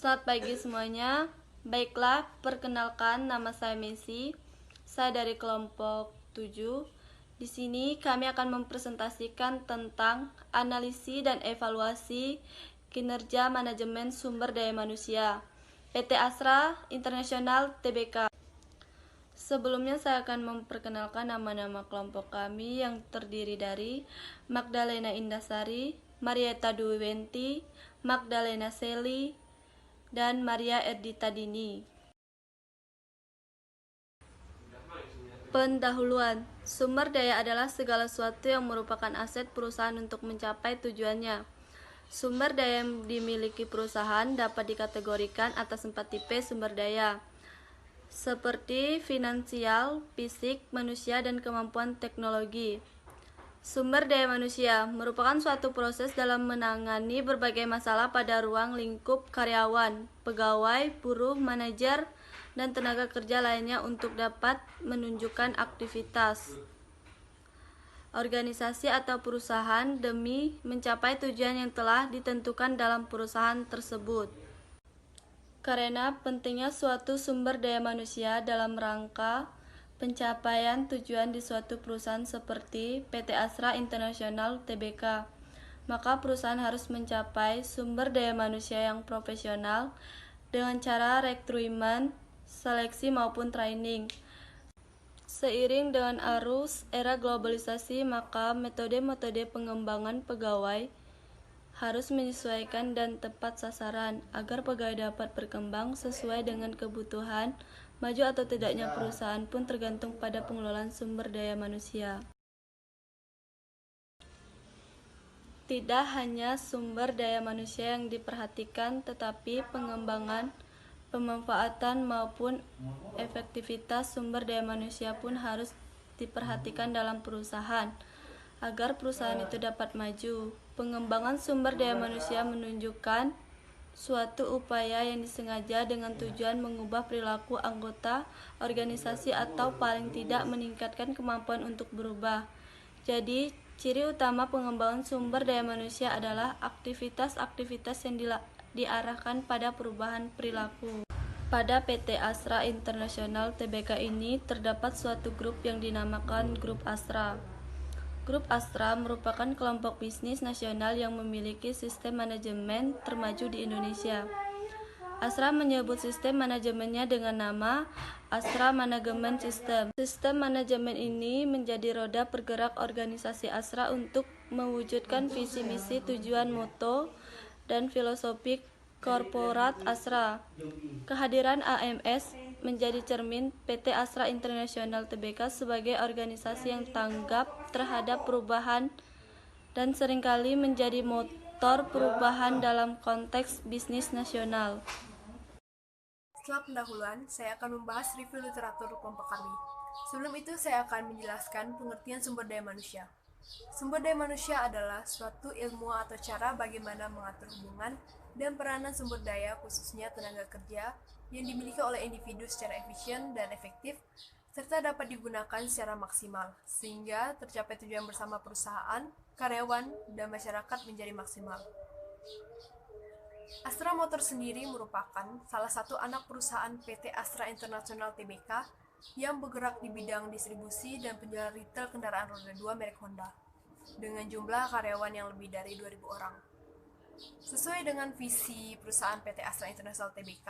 Selamat pagi semuanya. Baiklah, perkenalkan nama saya Messi. Saya dari kelompok 7. Di sini kami akan mempresentasikan tentang analisis dan evaluasi kinerja manajemen sumber daya manusia PT Astra International Tbk. Sebelumnya saya akan memperkenalkan nama-nama kelompok kami yang terdiri dari Magdalena Indasari, Marieta Duwenti, Magdalena Seli, dan Maria Erdita Dini. Pendahuluan, sumber daya adalah segala sesuatu yang merupakan aset perusahaan untuk mencapai tujuannya. Sumber daya yang dimiliki perusahaan dapat dikategorikan atas 4 tipe sumber daya, seperti finansial, fisik, manusia, dan kemampuan teknologi. Sumber daya manusia merupakan suatu proses dalam menangani berbagai masalah pada ruang lingkup karyawan, pegawai, buruh, manajer, dan tenaga kerja lainnya untuk dapat menunjukkan aktivitas organisasi atau perusahaan demi mencapai tujuan yang telah ditentukan dalam perusahaan tersebut. Karena pentingnya suatu sumber daya manusia dalam rangka pencapaian tujuan di suatu perusahaan seperti PT Astra International Tbk, maka perusahaan harus mencapai sumber daya manusia yang profesional dengan cara rekrutmen, seleksi maupun training. Seiring dengan arus era globalisasi, maka metode-metode pengembangan pegawai harus menyesuaikan dan tepat sasaran agar pegawai dapat berkembang sesuai dengan kebutuhan. Maju atau tidaknya perusahaan pun tergantung pada pengelolaan sumber daya manusia. Tidak hanya sumber daya manusia yang diperhatikan, tetapi pengembangan, pemanfaatan maupun efektivitas sumber daya manusia pun harus diperhatikan dalam perusahaan agar perusahaan itu dapat maju. Pengembangan sumber daya manusia menunjukkan suatu upaya yang disengaja dengan tujuan mengubah perilaku anggota organisasi atau paling tidak meningkatkan kemampuan untuk berubah. Jadi, ciri utama pengembangan sumber daya manusia adalah aktivitas-aktivitas yang diarahkan pada perubahan perilaku. Pada PT Astra International Tbk ini terdapat suatu grup yang dinamakan Grup Astra. Grup Astra merupakan kelompok bisnis nasional yang memiliki sistem manajemen termaju di Indonesia. Astra menyebut sistem manajemennya dengan nama Astra Management System. Sistem manajemen ini menjadi roda pergerak organisasi Astra untuk mewujudkan visi misi, tujuan, moto, dan filosofi korporat Astra. Kehadiran AMS menjadi cermin PT Astra International Tbk sebagai organisasi yang tanggap terhadap perubahan dan seringkali menjadi motor perubahan dalam konteks bisnis nasional. Setelah pendahuluan, saya akan membahas review literatur kelompok kami. Sebelum itu, saya akan menjelaskan pengertian sumber daya manusia. Sumber daya manusia adalah suatu ilmu atau cara bagaimana mengatur hubungan dan peranan sumber daya, khususnya tenaga kerja, yang dimiliki oleh individu secara efisien dan efektif, serta dapat digunakan secara maksimal, sehingga tercapai tujuan bersama perusahaan, karyawan, dan masyarakat menjadi maksimal. Astra Motor sendiri merupakan salah satu anak perusahaan PT Astra International Tbk yang bergerak di bidang distribusi dan penjualan retail kendaraan roda 2 merek Honda, dengan jumlah karyawan yang lebih dari 2.000 orang. Sesuai dengan visi perusahaan PT Astra International Tbk,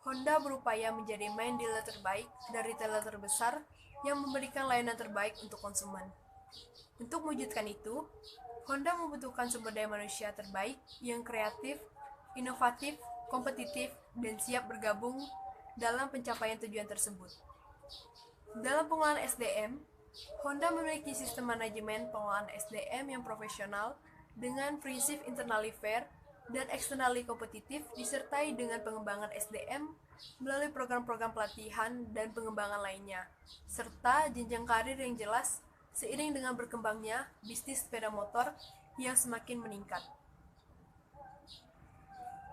Honda berupaya menjadi main dealer terbaik dan retailer terbesar yang memberikan layanan terbaik untuk konsumen. Untuk mewujudkan itu, Honda membutuhkan sumber daya manusia terbaik yang kreatif, inovatif, kompetitif, dan siap bergabung dalam pencapaian tujuan tersebut. Dalam pengelolaan SDM, Honda memiliki sistem manajemen pengelolaan SDM yang profesional dengan prinsip internally fair dan externally kompetitif, disertai dengan pengembangan SDM melalui program-program pelatihan dan pengembangan lainnya, serta jenjang karir yang jelas seiring dengan berkembangnya bisnis sepeda motor yang semakin meningkat.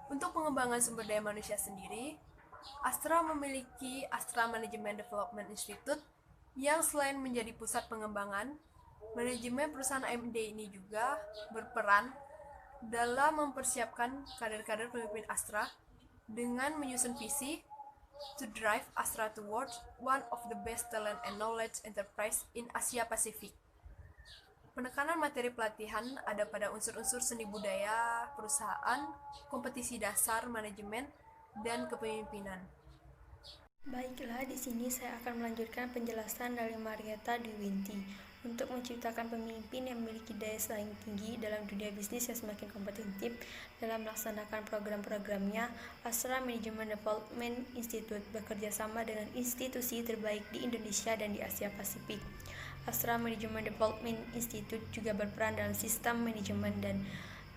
Untuk pengembangan sumber daya manusia sendiri, Astra memiliki Astra Management Development Institute yang selain menjadi pusat pengembangan, manajemen perusahaan AMD ini juga berperan dalam mempersiapkan kader-kader pemimpin Astra dengan menyusun visi to drive Astra towards one of the best talent and knowledge enterprise in Asia Pacific. Penekanan materi pelatihan ada pada unsur-unsur seni budaya, perusahaan, kompetisi dasar, manajemen, dan kepemimpinan. Baiklah, di sini saya akan melanjutkan penjelasan dari Marietta Dwinti untuk menciptakan pemimpin yang memiliki daya saing tinggi dalam dunia bisnis yang semakin kompetitif. Dalam melaksanakan program-programnya, Astra Management Development Institute bekerja sama dengan institusi terbaik di Indonesia dan di Asia Pasifik. Astra Management Development Institute juga berperan dalam sistem manajemen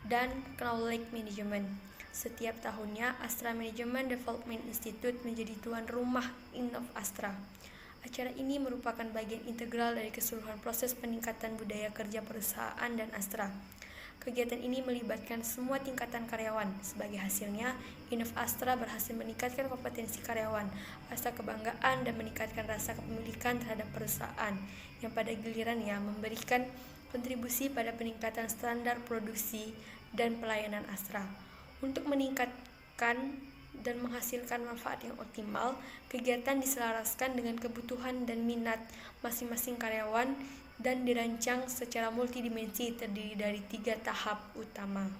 dan knowledge management. Setiap tahunnya, Astra Management Development Institute menjadi tuan rumah Innov Astra. Acara ini merupakan bagian integral dari keseluruhan proses peningkatan budaya kerja perusahaan dan Astra. Kegiatan ini melibatkan semua tingkatan karyawan. Sebagai hasilnya, Innov Astra berhasil meningkatkan kompetensi karyawan, rasa kebanggaan, dan meningkatkan rasa kepemilikan terhadap perusahaan, yang pada gilirannya memberikan kontribusi pada peningkatan standar produksi dan pelayanan Astra. Untuk meningkatkan dan menghasilkan manfaat yang optimal, kegiatan diselaraskan dengan kebutuhan dan minat masing-masing karyawan dan dirancang secara multidimensi terdiri dari 3 tahap utama.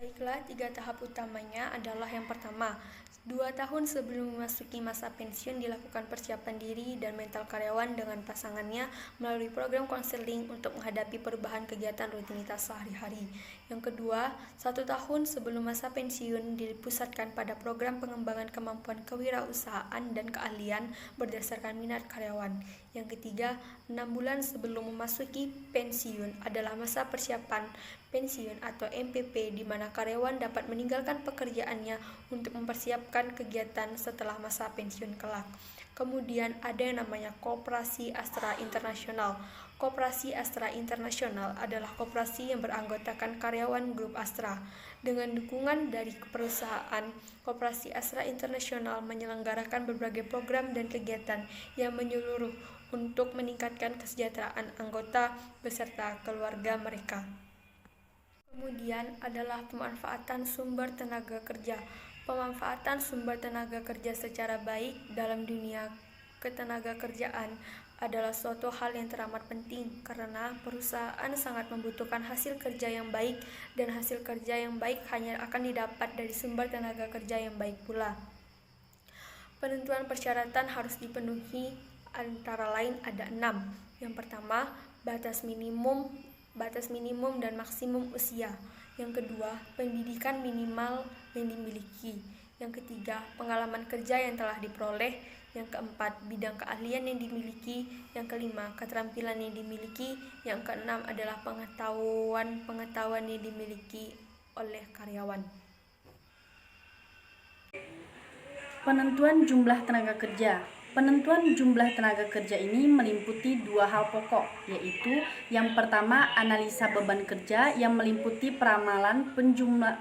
Baiklah, 3 tahap utamanya adalah yang pertama, 2 tahun sebelum memasuki masa pensiun dilakukan persiapan diri dan mental karyawan dengan pasangannya melalui program konseling untuk menghadapi perubahan kegiatan rutinitas sehari-hari. Yang kedua, 1 tahun sebelum masa pensiun dipusatkan pada program pengembangan kemampuan kewirausahaan dan keahlian berdasarkan minat karyawan. Yang ketiga, 6 bulan sebelum memasuki pensiun adalah masa persiapan pensiun atau MPP, di mana karyawan dapat meninggalkan pekerjaannya untuk mempersiapkan kegiatan setelah masa pensiun kelak. Kemudian ada yang namanya Koperasi Astra Internasional. Koperasi Astra Internasional adalah koperasi yang beranggotakan karyawan grup Astra. Dengan dukungan dari perusahaan, Koperasi Astra Internasional menyelenggarakan berbagai program dan kegiatan yang menyeluruh untuk meningkatkan kesejahteraan anggota beserta keluarga mereka. Kemudian adalah pemanfaatan sumber tenaga kerja. Pemanfaatan sumber tenaga kerja secara baik dalam dunia ketenagakerjaan adalah suatu hal yang teramat penting karena perusahaan sangat membutuhkan hasil kerja yang baik, dan hasil kerja yang baik hanya akan didapat dari sumber tenaga kerja yang baik pula. Penentuan persyaratan harus dipenuhi, antara lain ada 6. Yang pertama, batas minimum dan maksimum usia. Yang kedua, pendidikan minimal yang dimiliki. Yang ketiga, pengalaman kerja yang telah diperoleh. Yang keempat, bidang keahlian yang dimiliki. Yang kelima, keterampilan yang dimiliki. Yang keenam adalah pengetahuan yang dimiliki oleh karyawan. Penentuan jumlah tenaga kerja. Penentuan jumlah tenaga kerja ini meliputi 2 hal pokok, yaitu yang pertama analisa beban kerja yang meliputi peramalan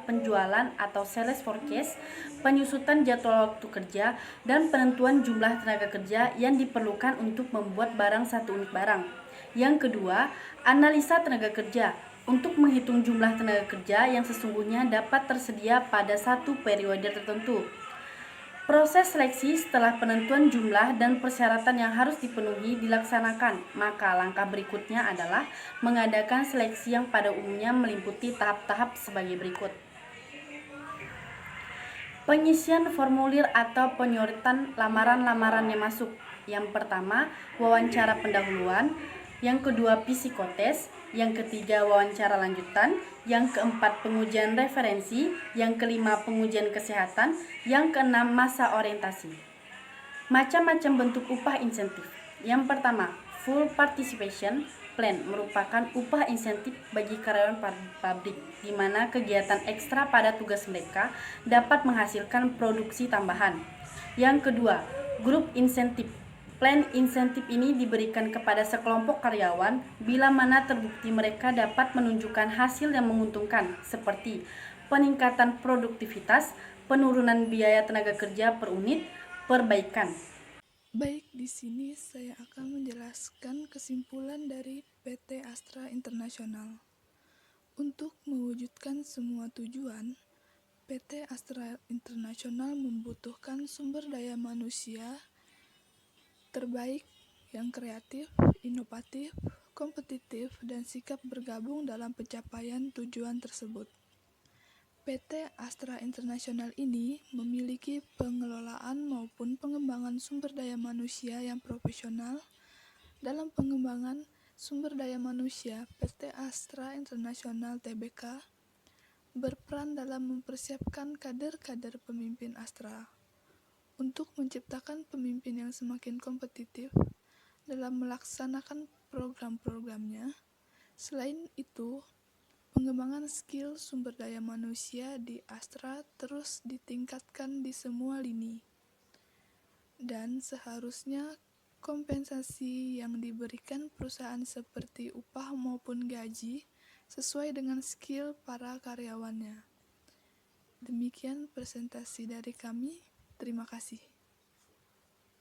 penjualan atau sales forecast, penyusutan jadwal waktu kerja, dan penentuan jumlah tenaga kerja yang diperlukan untuk membuat barang satu unit barang. Yang kedua, analisa tenaga kerja untuk menghitung jumlah tenaga kerja yang sesungguhnya dapat tersedia pada satu periode tertentu. Proses seleksi setelah penentuan jumlah dan persyaratan yang harus dipenuhi dilaksanakan, maka langkah berikutnya adalah mengadakan seleksi yang pada umumnya meliputi tahap-tahap sebagai berikut. Pengisian formulir atau penyorotan lamaran-lamaran yang masuk. Yang pertama, wawancara pendahuluan. Yang kedua, psikotes. Yang ketiga, wawancara lanjutan. Yang keempat, pengujian referensi. Yang kelima, pengujian kesehatan. Yang keenam, masa orientasi. Macam-macam bentuk upah insentif. Yang pertama, full participation plan merupakan upah insentif bagi karyawan pabrik, di mana kegiatan ekstra pada tugas mereka dapat menghasilkan produksi tambahan. Yang kedua, group insentif. Plan insentif ini diberikan kepada sekelompok karyawan bila mana terbukti mereka dapat menunjukkan hasil yang menguntungkan, seperti peningkatan produktivitas, penurunan biaya tenaga kerja per unit, perbaikan. Baik, di sini saya akan menjelaskan kesimpulan dari PT Astra Internasional. Untuk mewujudkan semua tujuan, PT Astra International membutuhkan sumber daya manusia terbaik yang kreatif, inovatif, kompetitif, dan sikap bergabung dalam pencapaian tujuan tersebut. PT Astra International ini memiliki pengelolaan maupun pengembangan sumber daya manusia yang profesional. Dalam pengembangan sumber daya manusia, PT Astra International Tbk berperan dalam mempersiapkan kader-kader pemimpin Astra untuk menciptakan pemimpin yang semakin kompetitif dalam melaksanakan program-programnya. Selain itu, pengembangan skill sumber daya manusia di Astra terus ditingkatkan di semua lini. Dan seharusnya kompensasi yang diberikan perusahaan seperti upah maupun gaji sesuai dengan skill para karyawannya. Demikian presentasi dari kami. Terima kasih.